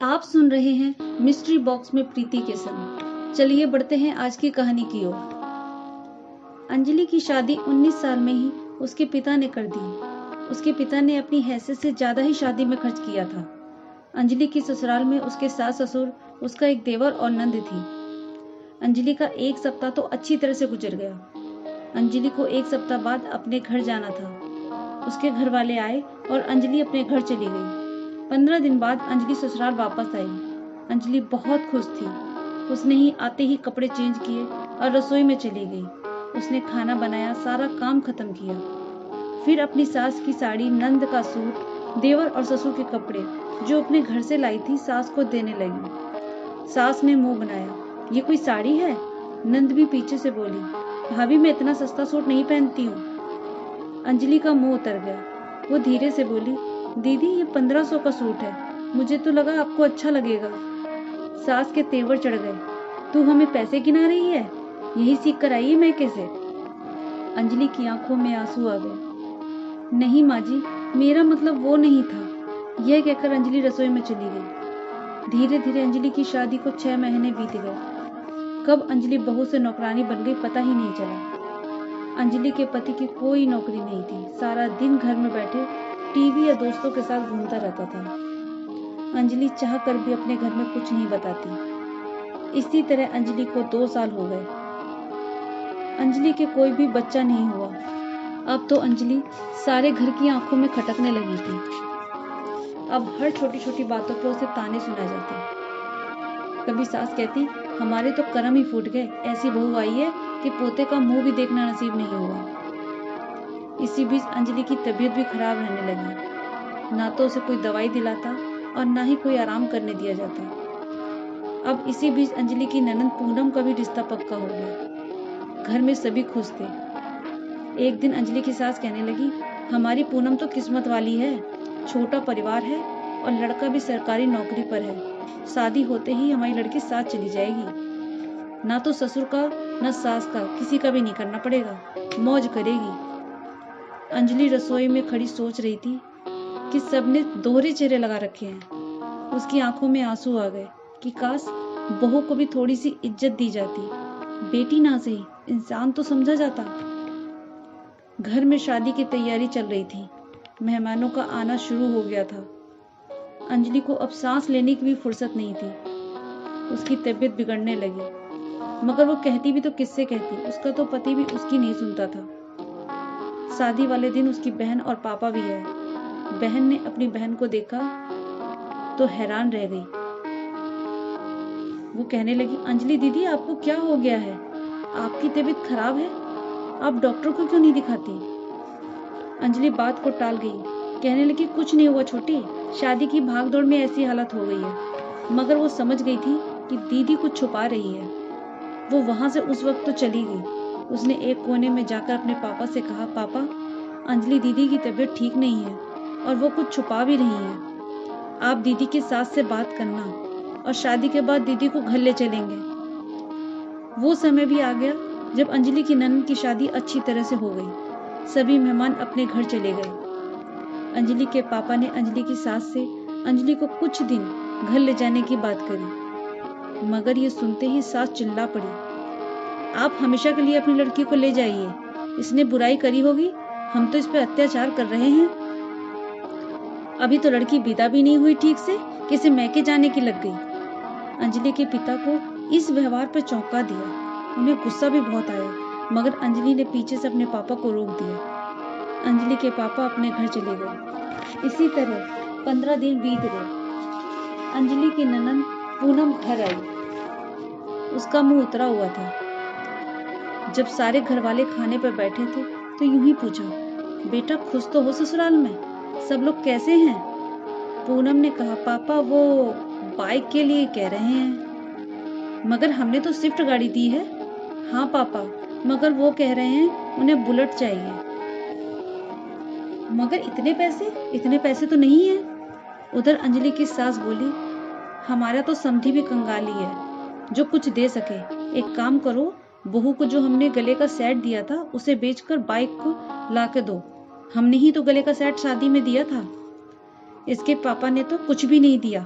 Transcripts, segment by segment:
आप सुन रहे हैं मिस्ट्री बॉक्स में प्रीति के संग। चलिए बढ़ते हैं आज की कहानी की ओर। अंजलि की शादी 19 साल में ही उसके पिता ने कर दी। उसके पिता ने अपनी हैसियत से ज्यादा ही शादी में खर्च किया था। अंजलि की ससुराल में उसके सास ससुर, उसका एक देवर और नंद थी। अंजलि का एक सप्ताह तो अच्छी तरह से गुजर गया। अंजलि को एक सप्ताह बाद अपने घर जाना था। उसके घर वाले आए और अंजलि अपने घर चली गई। 15 दिन बाद अंजलि ससुराल वापस आई। अंजलि बहुत खुश थी। उसने ही आते ही कपड़े चेंज किए और रसोई में चली गई। उसने खाना बनाया, सारा काम खत्म किया। फिर अपनी सास की साड़ी, नंद का सूट, देवर और ससुर के कपड़े जो अपने घर से लाई थी सास को देने लगी। सास ने मुंह बनाया, ये कोई साड़ी है? नंद भी पीछे से बोली, भाभी मैं इतना सस्ता सूट नहीं पहनती हूँ। अंजलि का मुंह उतर गया। वो धीरे से बोली, दीदी ये 1500 का सूट है, मुझे तो लगा आपको अच्छा लगेगा। सास के तेवर चढ़ गए, तू हमें पैसे गिना रही है? यही सीख कर आई है मैं कैसे? अंजलि की आंखों में आंसू आ गए। नहीं माँ जी, मेरा मतलब वो नहीं था। यह कहकर अंजलि रसोई में चली गई। धीरे धीरे अंजलि की शादी को 6 महीने बीत गए। कब अंजलि बहू से नौकरानी बन गई पता ही नहीं चला। अंजलि के पति की कोई नौकरी नहीं थी। सारा दिन घर में बैठे टीवी या दोस्तों के साथ घूमता रहता था। अंजलि चाह कर भी अपने घर में कुछ नहीं बताती। इसी तरह अंजलि को 2 साल हो गए। अंजलि के कोई भी बच्चा नहीं हुआ। अब तो अंजलि सारे घर की आंखों में खटकने लगी थी। अब हर छोटी छोटी बातों पर उसे ताने सुनाए जाते। कभी सास कहती, हमारे तो कर्म ही फूट गए, ऐसी बहू आई है कि पोते का मुंह भी देखना नसीब नहीं हुआ। इसी बीच अंजलि की तबीयत भी खराब रहने लगी। ना तो उसे कोई दवाई दिलाता और ना ही कोई आराम करने दिया जाता। अब इसी बीच अंजलि की ननंद पूनम का भी रिश्ता पक्का हो गया। घर में सभी खुश थे। एक दिन अंजलि की सास कहने लगी, हमारी पूनम तो किस्मत वाली है, छोटा परिवार है और लड़का भी सरकारी नौकरी पर है। शादी होते ही हमारी लड़की साथ चली जाएगी। ना तो ससुर का ना सास का, किसी का भी नहीं करना पड़ेगा, मौज करेगी। अंजलि रसोई में खड़ी सोच रही थी कि सबने दोहरे चेहरे लगा रखे हैं। उसकी आंखों में आंसू आ गए कि काश बहू को भी थोड़ी सी इज्जत दी जाती। बेटी ना सही, इंसान तो समझा जाता। घर में शादी की तैयारी चल रही थी। मेहमानों का आना शुरू हो गया था। अंजलि को अब सांस लेने की भी फुर्सत नहीं थी। उसकी तबीयत बिगड़ने लगी, मगर वो कहती भी तो किससे कहती। उसका तो पति भी उसकी नहीं सुनता था। शादी वाले दिन उसकी बहन और पापा भी है। बहन ने अपनी बहन को देखा तो हैरान रह गई। वो कहने लगी, अंजलि दीदी आपको क्या हो गया है? आपकी तबीयत खराब है, आप डॉक्टर को क्यों नहीं दिखाती? अंजलि बात को टाल गई, कहने लगी, कुछ नहीं हुआ छोटी, शादी की भागदौड़ में ऐसी हालत हो गई है। मगर वो समझ गई थी कि दीदी कुछ छुपा रही है। वो वहां से उस वक्त तो चली गई। उसने एक कोने में जाकर अपने पापा से कहा, पापा अंजलि दीदी की तबीयत ठीक नहीं है और वो कुछ छुपा भी रही है। आप दीदी के सास से बात करना और शादी के बाद दीदी को घर ले चलेंगे। वो समय भी आ गया जब अंजलि की ननद की शादी अच्छी तरह से हो गई। सभी मेहमान अपने घर चले गए। अंजलि के पापा ने अंजलि की सास से अंजलि को कुछ दिन घर ले जाने की बात करी, मगर ये सुनते ही सास चिल्ला पड़ी, आप हमेशा के लिए अपनी लड़की को ले जाइए, इसने बुराई करी होगी, हम तो इस पे अत्याचार कर रहे हैं। अभी तो लड़की विदा भी नहीं हुई ठीक से कि इसे मैके जाने की लग गई। अंजलि के पिता को इस व्यवहार पर चौंका दिया। उन्हें गुस्सा भी बहुत आया, मगर अंजलि ने पीछे से अपने पापा को रोक दिया। अंजलि के पापा अपने घर चले गए। इसी तरह 15 दिन बीत गए। अंजलि की ननंद पूनम घर आई। उसका मुंह उतरा हुआ था। जब सारे घर वाले खाने पर बैठे थे तो यूं ही पूछा, बेटा खुश तो हो ससुराल में, सब लोग कैसे हैं? पूनम ने कहा, पापा वो बाइक के लिए कह रहे हैं। मगर हमने तो स्विफ्ट गाड़ी दी है। हाँ पापा, मगर वो कह रहे हैं उन्हें बुलेट चाहिए। मगर इतने पैसे तो नहीं है। उधर अंजलि की सास बोली, हमारा तो समधी भी कंगाली है, जो कुछ दे सके। एक काम करो, बहू को जो हमने गले का सेट दिया था उसे बेचकर बाइक को ला के दो। हमने ही तो गले का सेट शादी में दिया था। इसके पापा ने तो कुछ भी नहीं दिया।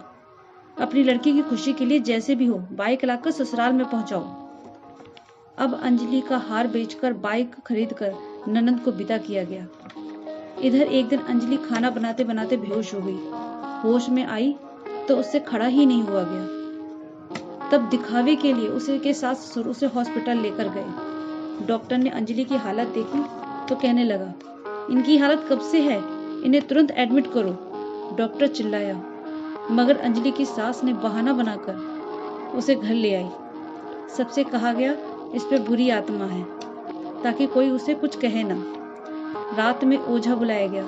अपनी लड़की की खुशी के लिए जैसे भी हो बाइक लाकर ससुराल में पहुंचाओ। अब अंजलि का हार बेचकर बाइक खरीदकर ननंद को विदा किया गया। इधर एक दिन अंजलि खाना बनाते बनाते बेहोश हो गई। होश में आई तो उससे खड़ा ही नहीं हुआ गया। तब दिखावे के लिए उसे के सास ससुर उसे हॉस्पिटल लेकर गए। डॉक्टर ने अंजलि की हालत देखी तो कहने लगा, इनकी हालत कब से है, इन्हें तुरंत एडमिट करो। डॉक्टर चिल्लाया, मगर अंजलि की सास ने बहाना बनाकर उसे घर ले आई। सबसे कहा गया इस पे बुरी आत्मा है, ताकि कोई उसे कुछ कहे ना। रात में ओझा बुलाया गया।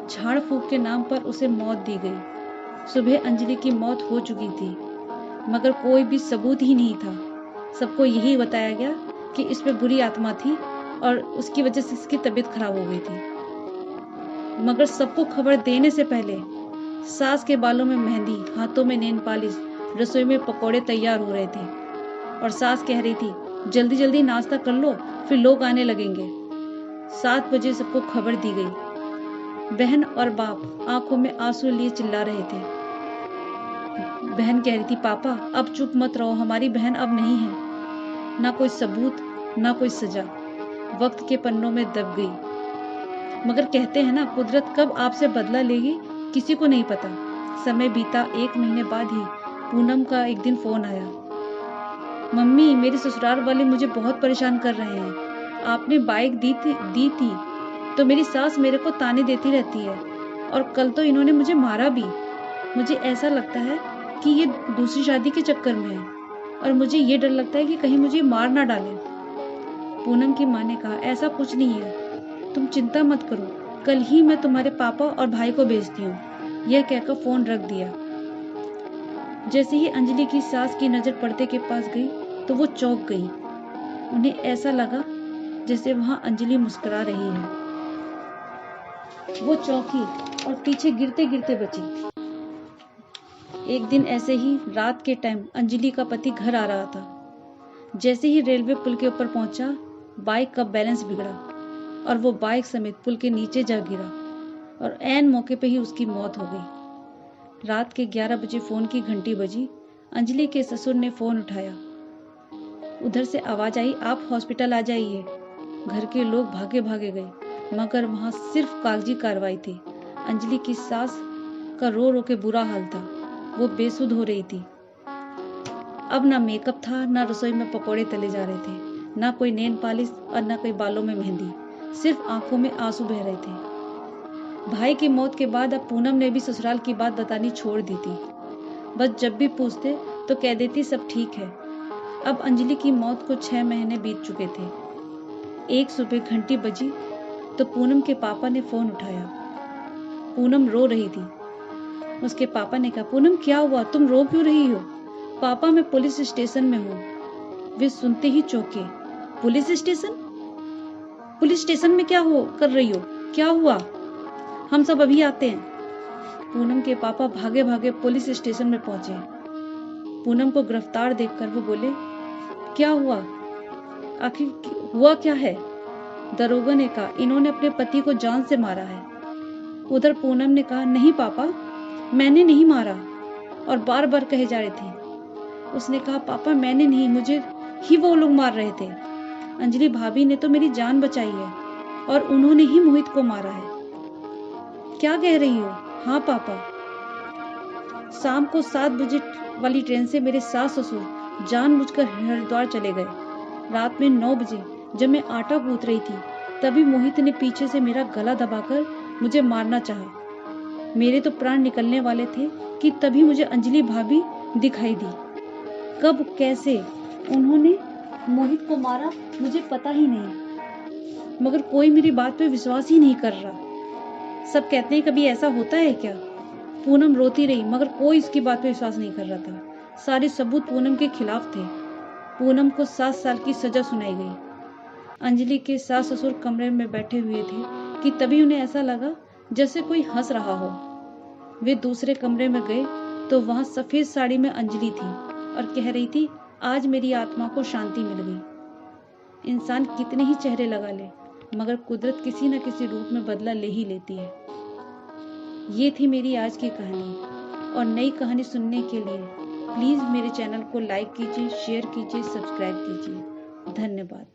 झाड़ फूक के नाम पर उसे मौत दी गई। सुबह अंजलि की मौत हो चुकी थी, मगर कोई भी सबूत ही नहीं था। सबको यही बताया गया कि इस पे बुरी आत्मा थी और उसकी वजह से इसकी तबीयत खराब हो गई थी। मगर सबको खबर देने से पहले सास के बालों में मेहंदी, हाथों में नेल पॉलिश, रसोई में पकोड़े तैयार हो रहे थे और सास कह रही थी, जल्दी जल्दी नाश्ता कर लो, फिर लोग आने लगेंगे। 7 बजे सबको खबर दी गई। बहन और बाप आंखों में आंसू लिए चिल्ला रहे थे। बहन कह रही थी, पापा अब चुप मत रहो, हमारी बहन अब नहीं है। ना कोई सबूत, ना कोई सजा, वक्त के पन्नों में दब गई। मगर कहते हैं ना, कुदरत कब आपसे बदला लेगी किसी को नहीं पता। समय बीता। 1 महीने बाद ही पूनम का एक दिन फोन आया, मम्मी मेरे ससुराल वाले मुझे बहुत परेशान कर रहे हैं। आपने बाइक दी थी तो मेरी सास मेरे को ताने देती रहती है और कल तो इन्होंने मुझे मारा भी। मुझे ऐसा लगता है कि ये दूसरी शादी के चक्कर में है और मुझे ये डर लगता है कि कहीं मुझे मार ना डाले। पूनम की माँ ने कहा, ऐसा कुछ नहीं है, तुम चिंता मत करो, कल ही मैं तुम्हारे पापा और भाई को भेजती हूँ। यह कहकर फोन रख दिया। जैसे ही अंजलि की सास की नजर पर्दे के पास गई तो वो चौंक गई। उन्हें ऐसा लगा जैसे वहां अंजलि मुस्कुरा रही है। वो चौंकी और पीछे गिरते गिरते बची। एक दिन ऐसे ही रात के टाइम अंजलि का पति घर आ रहा था। जैसे ही रेलवे पुल के ऊपर पहुंचा, बाइक का बैलेंस बिगड़ा और वो बाइक समेत पुल के नीचे जा गिरा और ऐन मौके पे ही उसकी मौत हो गई। रात के 11 बजे फोन की घंटी बजी। अंजलि के ससुर ने फोन उठाया। उधर से आवाज आई, आप हॉस्पिटल आ जाइए। घर के लोग भागे भागे गए, मगर वहां सिर्फ कागजी कार्रवाई थी। अंजलि की सास का रो रो के बुरा हाल था। वो बेसुध हो रही थी। अब ना मेकअप था, ना रसोई में पकोड़े तले जा रहे थे, ना कोई नेल पॉलिश और ना कोई बालों में मेहंदी, सिर्फ आंखों में आंसू बह रहे थे। भाई की मौत के बाद अब पूनम ने भी ससुराल की बात बतानी छोड़ दी थी। बस जब भी पूछते तो कह देती सब ठीक है। अब अंजलि की मौत को 6 महीने बीत चुके थे। एक सुबह घंटी बजी तो पूनम के पापा ने फोन उठाया। पूनम रो रही थी। उसके पापा ने कहा, पूनम क्या हुआ, तुम रो क्यों रही हो? पापा मैं पुलिस स्टेशन में हूँ। वे सुनते ही चौंके। Police station? पुलिस स्टेशन में क्या कर रही हो? क्या हुआ? हम सब अभी आते हैं। पूनम के पापा भागे भागे पुलिस स्टेशन में पहुंचे। पूनम को गिरफ्तार देखकर वो बोले, क्या हुआ, आखिर हुआ क्या है? दरोगा ने कहा, इन्होंने अपने पति को जान से मारा है। उधर पूनम ने कहा, नहीं पापा, मैंने नहीं मारा, और बार बार कहे जा रहे थे। उसने कहा, पापा मैंने नहीं, मुझे ही वो लोग मार रहे थे। अंजलि भाभी ने तो मेरी जान बचाई है और उन्होंने ही मोहित को मारा है। क्या कह रही हो? हाँ पापा, शाम को 7 बजे वाली ट्रेन से मेरे सास ससुर जानबूझकर हरिद्वार चले गए। रात में 9 बजे जब मैं आटा गूंथ रही थी, तभी मोहित ने पीछे से मेरा गला दबाकर मुझे मारना चाहा। मेरे तो प्राण निकलने वाले थे कि तभी मुझे अंजलि भाभी दिखाई दी। कब कैसे उन्होंने मोहित को मारा मुझे पता ही नहीं, मगर कोई मेरी बात पे विश्वास ही नहीं कर रहा। सब कहते हैं कभी ऐसा होता है क्या? पूनम रोती रही, मगर कोई इसकी बात पे विश्वास नहीं कर रहा था। सारे सबूत पूनम के खिलाफ थे। पूनम को 7 साल की सजा सुनाई गई। अंजलि के सास ससुर कमरे में बैठे हुए थे कि तभी उन्हें ऐसा लगा जैसे कोई हंस रहा हो। वे दूसरे कमरे में गए तो वहां सफेद साड़ी में अंजलि थी और कह रही थी, आज मेरी आत्मा को शांति मिल गई। इंसान कितने ही चेहरे लगा ले, मगर कुदरत किसी न किसी रूप में बदला ले ही लेती है। ये थी मेरी आज की कहानी और नई कहानी सुनने के लिए प्लीज़ मेरे चैनल को लाइक कीजिए, शेयर कीजिए, सब्सक्राइब कीजिए। धन्यवाद।